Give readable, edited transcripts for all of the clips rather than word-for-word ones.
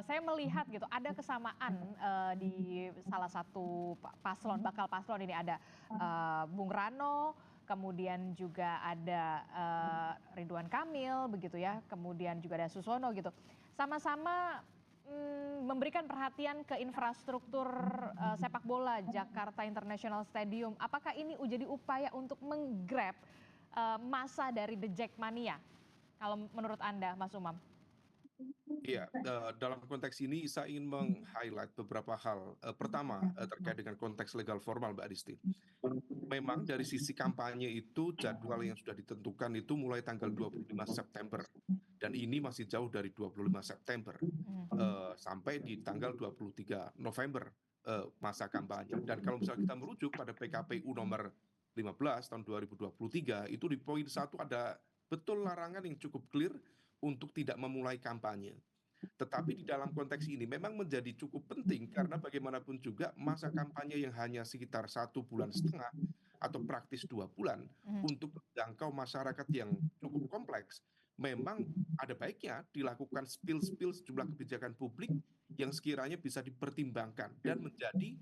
saya melihat gitu ada kesamaan, di salah satu bakal paslon ini ada, Bung Rano, kemudian juga ada, Ridwan Kamil begitu ya, kemudian juga ada Susono gitu. Sama-sama, memberikan perhatian ke infrastruktur, sepak bola Jakarta International Stadium. Apakah ini jadi upaya untuk menggrab massa dari The Jackmania, kalau menurut Anda, Mas Umam? Iya, dalam konteks ini saya ingin meng-highlight beberapa hal. Pertama, terkait dengan konteks legal formal, Mbak Adisti. Memang dari sisi kampanye itu jadwal yang sudah ditentukan itu mulai tanggal 25 September. Dan ini masih jauh dari 25 September. Sampai di tanggal 23 November masa kampanye. Dan kalau misalnya kita merujuk pada PKPU nomor 15 tahun 2023, itu di poin 1 ada betul larangan yang cukup clear untuk tidak memulai kampanye. Tetapi di dalam konteks ini memang menjadi cukup penting karena bagaimanapun juga masa kampanye yang hanya sekitar 1,5 bulan atau praktis 2 bulan Mhm. untuk menjangkau masyarakat yang cukup kompleks, memang ada baiknya dilakukan spill-spill sejumlah kebijakan publik yang sekiranya bisa dipertimbangkan dan menjadi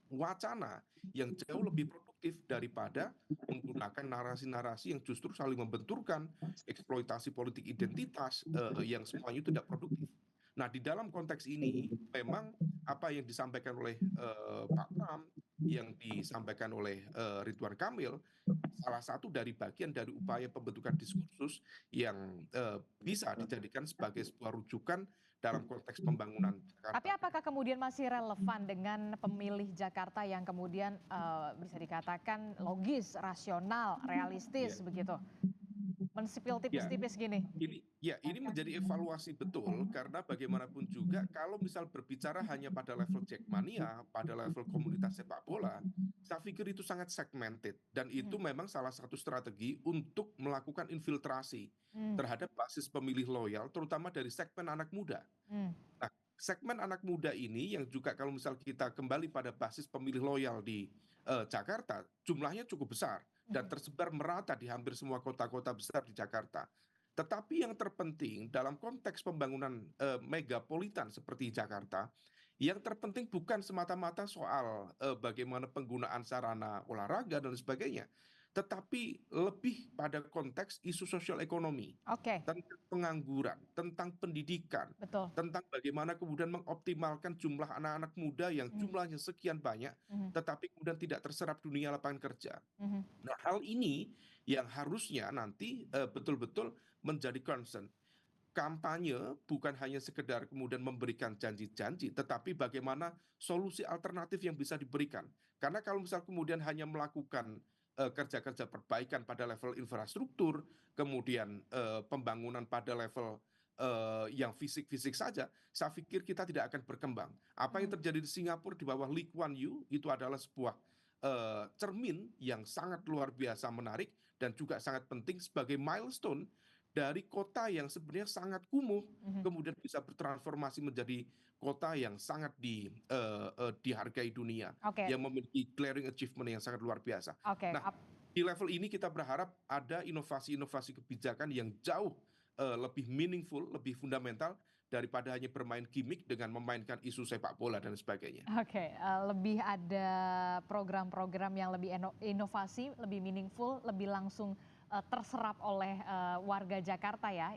wacana yang jauh lebih produktif daripada menggunakan narasi-narasi yang justru saling membenturkan, eksploitasi politik identitas yang semuanya itu tidak produktif. Nah, di dalam konteks ini memang apa yang disampaikan oleh Pak Pram, yang disampaikan oleh Ridwan Kamil, salah satu dari bagian dari upaya pembentukan diskursus yang bisa dijadikan sebagai sebuah rujukan dalam konteks pembangunan Tapi Jakarta. apakah kemudian masih relevan dengan pemilih Jakarta yang kemudian, bisa dikatakan logis, rasional, realistis Ya, begitu? Mensipil ya. tipis-tipis gini? Ini menjadi evaluasi betul karena bagaimanapun juga kalau misal berbicara hanya pada level Jackmania, pada level komunitas sepak bola, saya pikir itu sangat segmented dan itu Mhm. memang salah satu strategi untuk melakukan infiltrasi Mmm. terhadap basis pemilih loyal terutama dari segmen anak muda. Mmm. Nah, segmen anak muda ini yang juga kalau misal kita kembali pada basis pemilih loyal di Jakarta, jumlahnya cukup besar dan Mhm. tersebar merata di hampir semua kota-kota besar di Jakarta. Tetapi yang terpenting dalam konteks pembangunan megapolitan seperti Jakarta, yang terpenting bukan semata-mata soal bagaimana penggunaan sarana olahraga dan sebagainya, tetapi lebih pada konteks isu sosial ekonomi, Oke, tentang pengangguran, tentang pendidikan, betul. tentang bagaimana kemudian mengoptimalkan jumlah anak-anak muda yang Mhm. jumlahnya sekian banyak, Mhm. tetapi kemudian tidak terserap dunia lapangan kerja. Mhm. Nah, hal ini yang harusnya nanti betul-betul menjadi concern. Kampanye bukan hanya sekedar kemudian memberikan janji-janji, tetapi bagaimana solusi alternatif yang bisa diberikan. Karena kalau misal kemudian hanya melakukan kerja-kerja perbaikan pada level infrastruktur, kemudian pembangunan pada level yang fisik-fisik saja, saya pikir kita tidak akan berkembang. Apa yang Mmm. terjadi di Singapura di bawah Lee Kuan Yew itu adalah sebuah cermin yang sangat luar biasa menarik dan juga sangat penting sebagai milestone dari kota yang sebenarnya sangat kumuh Mhm. kemudian bisa bertransformasi menjadi kota yang sangat dihargai dunia, Oke. yang memiliki glaring achievement yang sangat luar biasa. Oke. Nah, di level ini kita berharap ada inovasi-inovasi kebijakan yang jauh lebih meaningful, lebih fundamental daripada hanya bermain gimmick dengan memainkan isu sepak bola dan sebagainya. Oke, lebih ada program-program yang lebih inovasi, lebih meaningful, lebih langsung, terserap oleh, warga Jakarta ya?